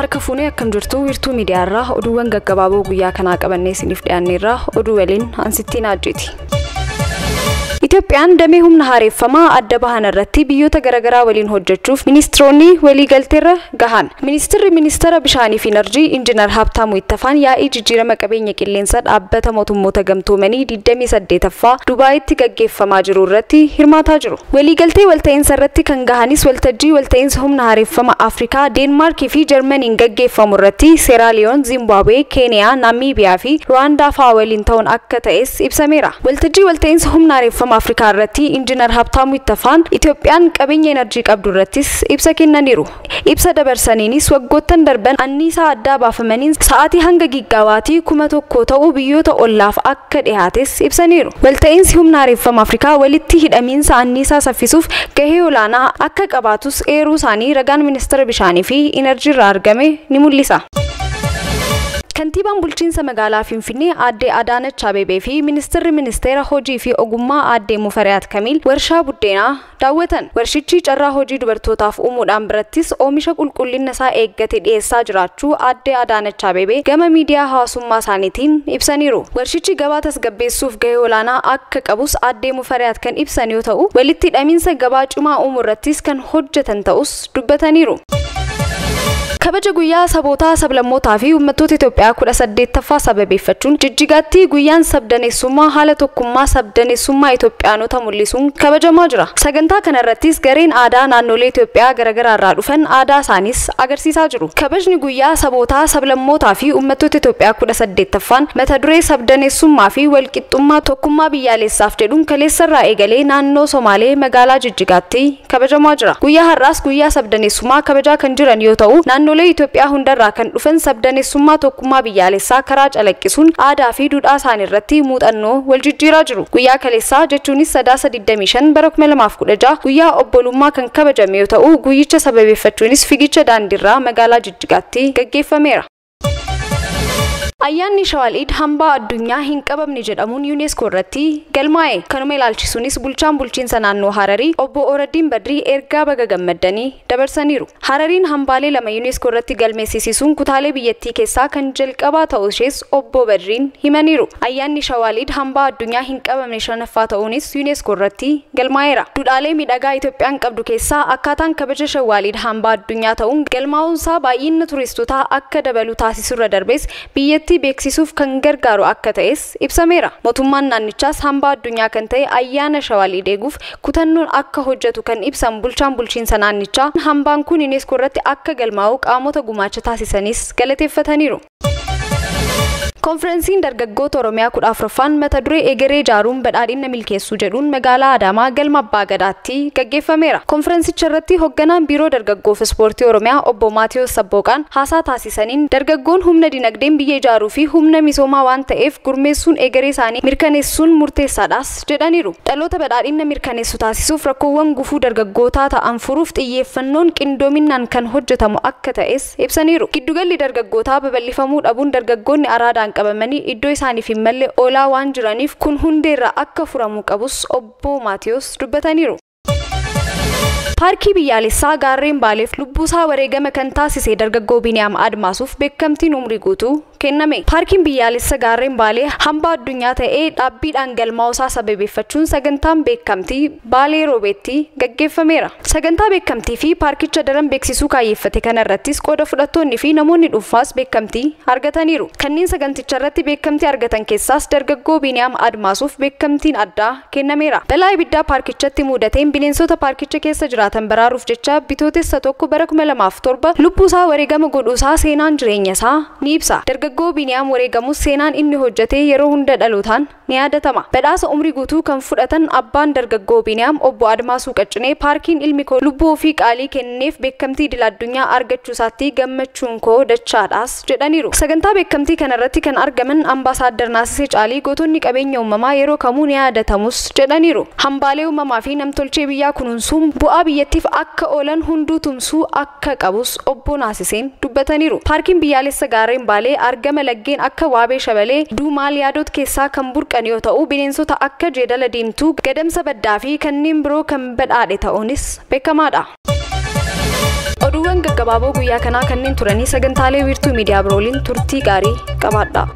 harka fuunee akkam jirtu wirtuu miidiyaa irraa oduuwwan gaggabaaboo guyyaa kanaa qabannee isiniif dhiyaanneerra oduu waliin ansittiin ajjeeti. Itoophiyaan damee humna haareeffamaa adda bahan irratti biyyoota garagaraa waliin hojjechuuf ministeeronni walii galteerra gahan. Ministeera bishaanii fi enerjii Injiinar Habtaamuu Ittafaan yaa'ii jijjiirama qabeenya qilleensaa dhaabbata mootummoota gamtoomanii 28ffaa Dubaayitti gaggeeffamaa jiru irratti hirmaataa jiru. Walii galtee walta'iinsa irratti kan gahanis waltajjii walta'iinsa humna haareeffama Afrikaa Deenmaarkii fi Jarmaniin gaggeeffamu irratti Seeraaliyoon, Zimbabwee, Keeniyaa, Naamiibiyaa fi Ruwaandaa fa'aa waliin ta'uun akka ta'es ibsameera. Waltajjii walta'iinsa humna haareeffama Afrikaa irratti Injiinar Habtaamuu Ittafaan Itoophiyaan qabeenya enerjii qabdu irrattis ibsa kennaniiru. Ibsa dabarsaniinis waggoottan darban anniisaa addaa baafamaniin sa'aatii hanga gigaawaatii 1000 ta'uu biyyoota ollaaf akka dhiyaates ibsaniiru. Walta'iinsi humna haareeffama Afrikaa walitti hidhamiinsa anniisaa saffisuuf gahee olaanaa akka qabaatus eeruu isaanii ragaan ministeera bishaanii fi enerjii irraa argame ni mul'isa. Kantiibaan bulchiinsa magaalaa Finfinnee Aadde Adaanach Abeebee fi ministeera hojii fi ogummaa Aadde Mufariyaat Kamiil warshaa buddeenaa daawwatan. Warshichi carraa hojii dubartootaaf uumuudhaan birattis oomisha qulqullina isaa eeggate dhiyeessaa jiraachuu Aadde Adaanach Abeebee gama miidiyaa hawaasummaa isaaniitiin ibsaniiru. Warshichi gabaa tasgabbeessuuf gahee olaanaa akka qabus Aadde Mufariyaat kan ibsan yoo ta'u, walitti hidhamiinsa gabaa cimaa uumuu irrattis kan hojjetan ta'us dubbataniiru. Kabaja guyyaa sabootaa sablammootaa fi uummattoota Itoophiyaa 18ffaa sababeeffachuun Jijjigaatti guyyaan sabdaneessummaa haala tokkummaa sabdaneessummaa Itoophiyaanota mul'isuun kabajamaa jira. Sagantaa kana irrattis gareen aadaa naannolee Itoophiyaa garagaraa irraa dhufan aadaa isaaniis agarsiisaa jiru. Kabajni guyyaa sabootaa sablammootaa fi uummattoota Itoophiyaa 18ffaan mata duree sabdaneessummaa fi walqixxummaa tokkummaa biyyaalessaaf jedhuun kaleessarraa eegalee naannoo Somaalee magaalaa Jijjigaatti kabajamaa jira. Guyyaa har'aas guyyaa sabdaneessummaa kabajaa kan jiran yoo ta'u, naannolee Itoophiyaa hundarraa kan dhufan sabdaneessummaa tokkummaa biyyaalessaa karaa calaqqisuun aadaa fi duudhaa isaanii irratti muuxannoo wal jijjiiraa jiru. Guyyaa kaleessaa jechuunis Sadaasa 25 bara 2016 guyyaa obbolummaa kan kabajame yoo ta'u, guyyicha sababeeffachuunis fiigicha daandiirraa magaalaa Jijjigaatti gaggeeffameera. Ayyaanni Shawaalid hambaa addunyaa hin qabamne jedhamuun UNESCO irratti galmaa'e. Kanuma ilaalchisuunis bulchaan bulchiinsa naannoo Hararii obbo Oradiin Badrii ergaa baga gammaddanii dabarsaniiru. Harariin hambaalee lama UNESCO irratti galmeessisuun kutaalee biyyattii keessaa kan jalqabaa ta'uu ishees obbo Badriin himaniiru. Ayyaanni Shawaalid hambaa addunyaa hin qabamne shanaffaa ta'uunis UNESCO irratti galmaa'eera. Duudhaalee miidhagaa Itoophiyaan qabdu keessaa akkaataan kabaja Shawaalid hambaa addunyaa ta'uun galmaa'uunsaa baay'ina turistootaa akka dabalu taasisurra darbees biyyattii beeksisuuf kan gargaaru akka ta'es ibsameera. Mootummaan naannichaas hambaa addunyaa kan ta'e ayyaana Shawaalid eeguuf kutannoon akka hojjetu kan ibsan bulchaan bulchiinsa naannichaa hambaan kun UNESCO irratti akka galmaa'u qaamota gumaacha taasisanis galateeffataniiru. Konferensiin dargaggoota Oromiyaa 14ffaan mata duree egeree ijaaruun badhaadhina milkeessuu jedhuun magaalaa Adaamaa galma Abbaa Gadaatti gaggeeffameera. Konferensicha irratti hoogganaan biiroo dargaggoof ispoortii Oromiyaa obbo Maatiyos Sabbooqaan haasaa taasisaniin dargaggoon humna dinagdeen biyya ijaaruu fi humna misoomaa waan ta'eef gurmeessuun egeree isaanii mirkaneessuun murteessaadhaas jedhaniiru. Dhaloota badhaadhina mirkaneessu taasisuuf rakkoowwan gufuu dargaggootaa ta'an furuuf xiyyeeffannoon qindoominaan kan hojjetamu akka ta'es ibsaniiru. Giddugalli dargaggootaa babal'ifamuu dhabuun dargaggoonni araadaan qabamanii iddoo isaaniif hin malle oolaa waan jiraniif kun hundeerraa akka furamuu qabus obbo Maatiyos dubbataniiru. Paarkii biyyaalessaa gaarreen Baaleef lubbuusaa wareegama kan taasise dargaggoo Biniyaam Admaasuuf beekamtiin umrii guutuu kenname. Paarkiin biyyaalessaa gaarreen Baalee hambaa addunyaa ta'ee dhaabbiidhaan galmaa'uusaa sababeeffachuun sagantaan beekamtii Baalee Roobeetti gaggeeffameera. Sagantaa beekamtii fi paarkicha daran beeksisuu kaayyeeffate kana irrattis qooda fudhattoonni fi namoonni dhuunfaas beekamtii argataniiru. Kanneen saganticha irratti beekamtii argatan keessaas dargaggoo Biniyaam Admaasuuf beekamtiin addaa kennameera. Balaa ibiddaa paarkichatti mudateen bineensota paarkicha keessa jiraatan baraaruuf jecha bitootessa tokko bara 2007 lubbuusaa wareegama godhuusaa seenaan jireenya isaa ni ibsa. Dargaggoo Biniyaam wareegamus seenaan inni hojjete yeroo hunda dhalootaan ni yaadatama. Badhaasa umrii guutuu kan fudhatan abbaan dargaggoo Biniyaam obbo Admaasuu Qaccinee paarkiin ilmi koo lubbuu ofii qaalii kenneef beekamtii idil addunyaa argachuu isaatti gammachuun koo dachaadhaas jedhaniiru. Sagantaa beekamtii kana irratti kan argaman ambaasaadder Naasisee Caalii gootonni qabeenya uumamaa yeroo kamuu ni yaadatamus jedhaniiru. Hambaalee uumamaa fi namtolchee biyyaa kunuunsuun bu'aa biyyattiif akka oolan hunduu tumsuu akka qabus obbo Naasiseen dubbataniiru. Paarkiin biyyaalessaa gaarreen Baalee argama laggeen akka Waabee Shabalee Duumaal Yaadoot keessaa kan burqan yoo ta'u bineensota akka jeedala diimtuu gadamsa baddaa fi kanneen biroo kan badhaadhe ta'uunis beekamaadha. oduuwwan gaggabaaboo guyyaa kanaa kanneen turanii sagantaalee wiirtuu miidiyaa birooliin turtii gaarii qabaadhaa.